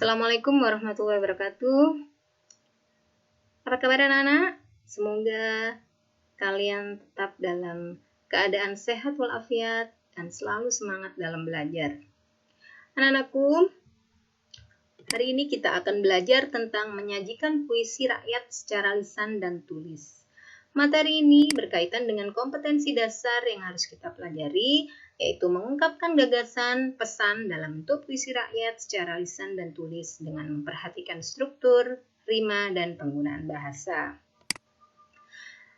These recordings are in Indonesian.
Assalamualaikum warahmatullahi wabarakatuh. Apa kabar anak-anak? Semoga kalian tetap dalam keadaan sehat walafiat dan selalu semangat dalam belajar. Anak-anakku, hari ini kita akan belajar tentang menyajikan puisi rakyat secara lisan dan tulis. Materi ini berkaitan dengan kompetensi dasar yang harus kita pelajari, yaitu mengungkapkan gagasan, pesan dalam bentuk puisi rakyat secara lisan dan tulis dengan memperhatikan struktur, rima, dan penggunaan bahasa.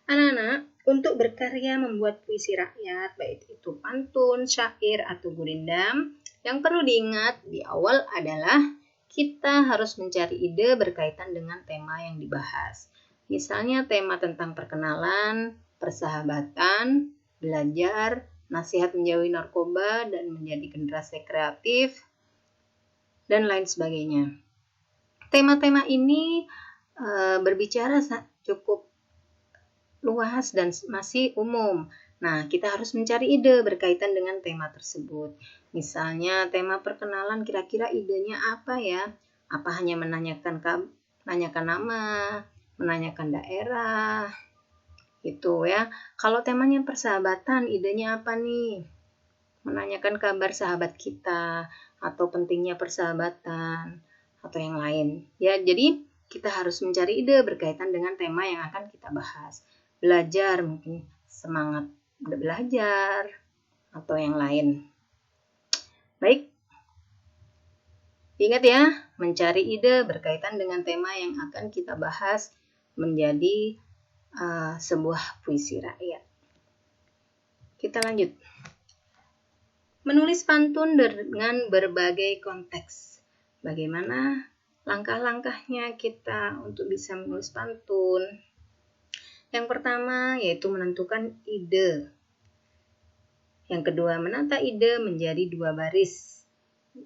Anak-anak, untuk berkarya membuat puisi rakyat, baik itu pantun, syair, atau gurindam, yang perlu diingat di awal adalah kita harus mencari ide berkaitan dengan tema yang dibahas. Misalnya tema tentang perkenalan, persahabatan, belajar, nasihat menjauhi narkoba dan menjadi generasi kreatif, dan lain sebagainya. Tema-tema ini berbicara cukup luas dan masih umum. Nah, kita harus mencari ide berkaitan dengan tema tersebut. Misalnya tema perkenalan, kira-kira idenya apa ya? Apa hanya menanyakan nama, menanyakan daerah, gitu ya. Kalau temanya persahabatan, idenya apa nih? Menanyakan kabar sahabat kita, atau pentingnya persahabatan, atau yang lain. Ya, jadi kita harus mencari ide berkaitan dengan tema yang akan kita bahas. Belajar, mungkin semangat belajar, atau yang lain. Baik, ingat ya, mencari ide berkaitan dengan tema yang akan kita bahas menjadi sebuah puisi rakyat. Kita lanjut. Menulis pantun dengan berbagai konteks. Bagaimana langkah-langkahnya kita untuk bisa menulis pantun? Yang pertama yaitu menentukan ide. Yang kedua, menata ide menjadi 2 baris.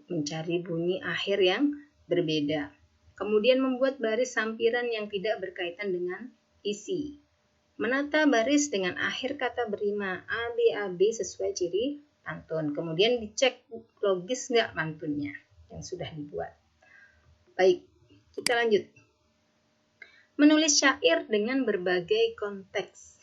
Mencari bunyi akhir yang berbeda. Kemudian membuat baris sampiran yang tidak berkaitan dengan isi. Menata baris dengan akhir kata berima A, B, A, B sesuai ciri pantun. Kemudian dicek logis nggak pantunnya yang sudah dibuat. Baik, kita lanjut. Menulis syair dengan berbagai konteks.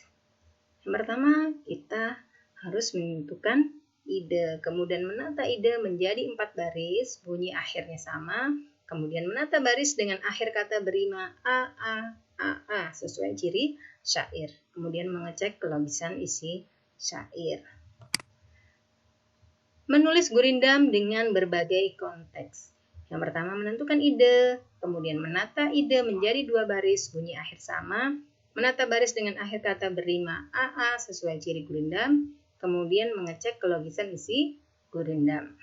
Yang pertama, kita harus menentukan ide. Kemudian menata ide menjadi 4 baris, bunyi akhirnya sama. Kemudian menata baris dengan akhir kata berima A, A, A, A sesuai ciri syair. Kemudian mengecek kelogisan isi syair. Menulis gurindam dengan berbagai konteks. Yang pertama menentukan ide, kemudian menata ide menjadi 2 baris, bunyi akhir sama, menata baris dengan akhir kata berima AA sesuai ciri gurindam, kemudian mengecek kelogisan isi gurindam.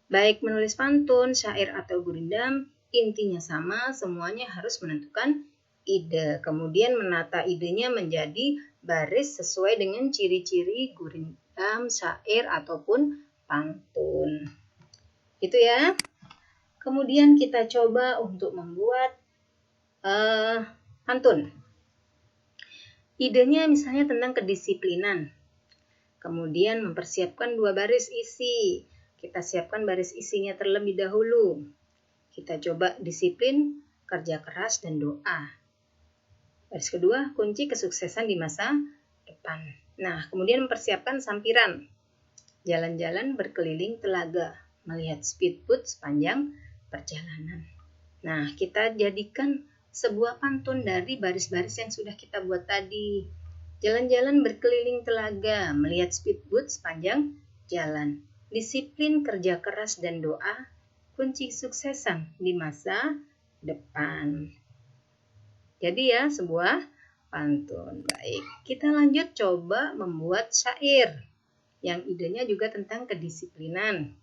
Baik menulis pantun, syair atau gurindam, intinya sama, semuanya harus menentukan ide. Kemudian menata idenya menjadi baris sesuai dengan ciri-ciri gurindam, syair ataupun pantun. Itu ya. Kemudian kita coba untuk membuat pantun. Idenya misalnya tentang kedisiplinan. Kemudian mempersiapkan 2 baris isi. Kita siapkan baris isinya terlebih dahulu. Kita coba disiplin, kerja keras, dan doa. Baris kedua, kunci kesuksesan di masa depan. Nah, kemudian mempersiapkan sampiran. Jalan-jalan berkeliling telaga, melihat speedboat sepanjang perjalanan. Nah, kita jadikan sebuah pantun dari baris-baris yang sudah kita buat tadi. Jalan-jalan berkeliling telaga, melihat speedboat sepanjang jalan. Disiplin, kerja keras, dan doa, kunci suksesan di masa depan. Jadi ya, sebuah pantun. Baik, kita lanjut coba membuat syair yang idenya juga tentang kedisiplinan.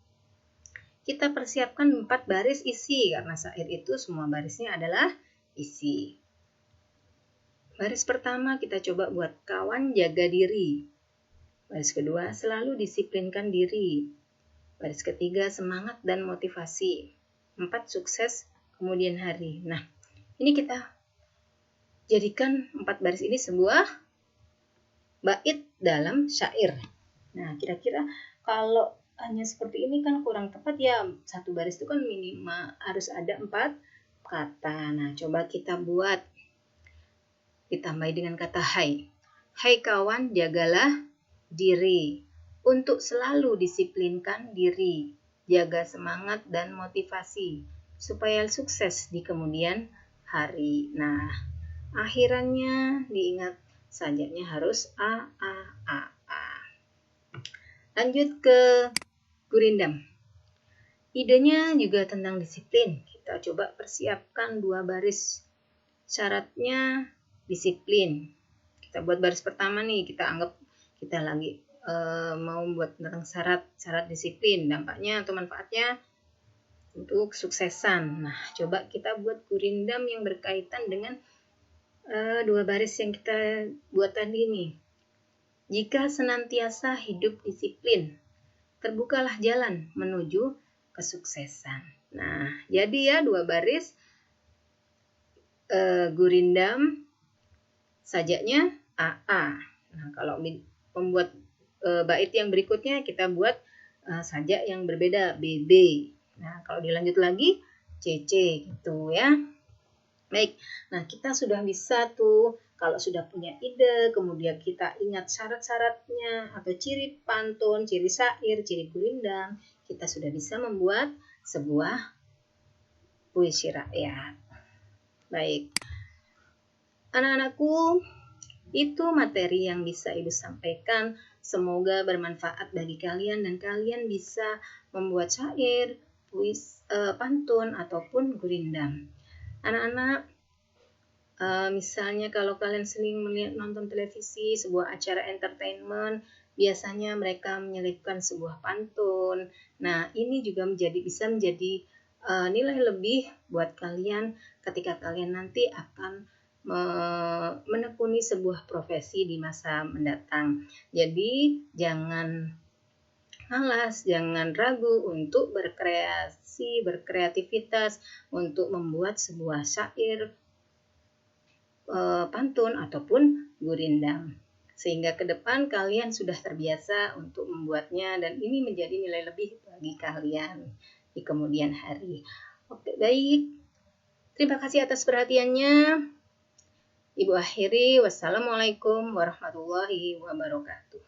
Kita persiapkan 4 baris isi, karena syair itu semua barisnya adalah isi. Baris pertama kita coba buat kawan jaga diri. Baris kedua, selalu disiplinkan diri. Baris ketiga, semangat dan motivasi. 4, sukses kemudian hari. Nah, ini kita jadikan 4 baris ini sebuah bait dalam syair. Nah, kira-kira kalau hanya seperti ini kan kurang tepat ya. Satu baris itu kan minimal harus ada 4 kata. Nah, coba kita buat. Ditambahi dengan kata hai. Hai kawan, jagalah diri. Untuk selalu disiplinkan diri. Jaga semangat dan motivasi. Supaya sukses di kemudian hari. Nah, akhirannya diingat sajanya harus A. Lanjut ke gurindam. Idenya juga tentang disiplin. Kita coba persiapkan 2 baris. Syaratnya disiplin. Kita buat baris pertama nih, kita anggap kita lagi mau buat tentang syarat disiplin, dampaknya atau manfaatnya untuk kesuksesan. Nah, coba kita buat gurindam yang berkaitan dengan 2 baris yang kita buat tadi nih. Jika senantiasa hidup disiplin, terbukalah jalan menuju kesuksesan. Nah, jadi ya 2 baris gurindam sajanya AA. Nah, kalau membuat bait yang berikutnya kita buat sajak yang berbeda BB. Nah, kalau dilanjut lagi CC gitu ya. Baik, nah kita sudah bisa tuh, kalau sudah punya ide, kemudian kita ingat syarat-syaratnya atau ciri pantun, ciri syair, ciri gurindam, kita sudah bisa membuat sebuah puisi rakyat. Baik, anak-anakku, itu materi yang bisa Ibu sampaikan. Semoga bermanfaat bagi kalian dan kalian bisa membuat syair, puisi, pantun ataupun gurindam. Anak-anak, misalnya kalau kalian sering nonton televisi, sebuah acara entertainment, biasanya mereka menyelipkan sebuah pantun. Nah, ini juga bisa menjadi nilai lebih buat kalian ketika kalian nanti akan menekuni sebuah profesi di masa mendatang. Jadi, jangan malas, jangan ragu untuk berkreativitas untuk membuat sebuah syair, pantun ataupun gurindam. Sehingga ke depan kalian sudah terbiasa untuk membuatnya dan ini menjadi nilai lebih bagi kalian di kemudian hari. Oke, baik. Terima kasih atas perhatiannya. Ibu akhiri, wassalamualaikum warahmatullahi wabarakatuh.